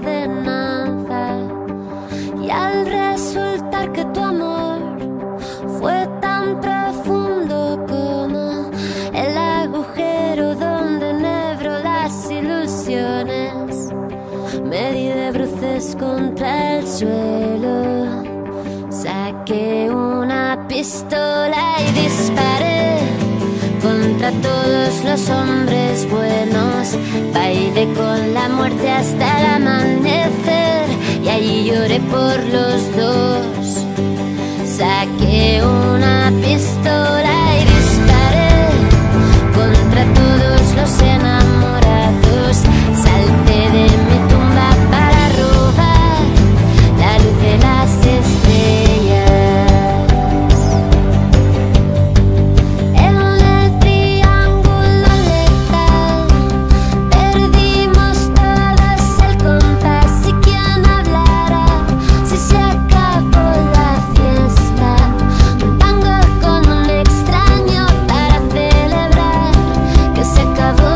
de nada. Y al resultar que tu amor fue tan profundo como el agujero donde enhebro las ilusiones, me di de bruces contra el suelo, saqué una pistola y disparé contra todos los hombres buenos. Bailé con la muerte hasta el amanecer y allí lloré por los dos. Saqué una pistola y disparé contra todos los enamorados. Salté de mi tumba para robar la luz de las estrellas. En el triángulo letal perdimos todos el compás. Y quién hablará si se acabó la fiesta. Un tango con un extraño para celebrar que se acabó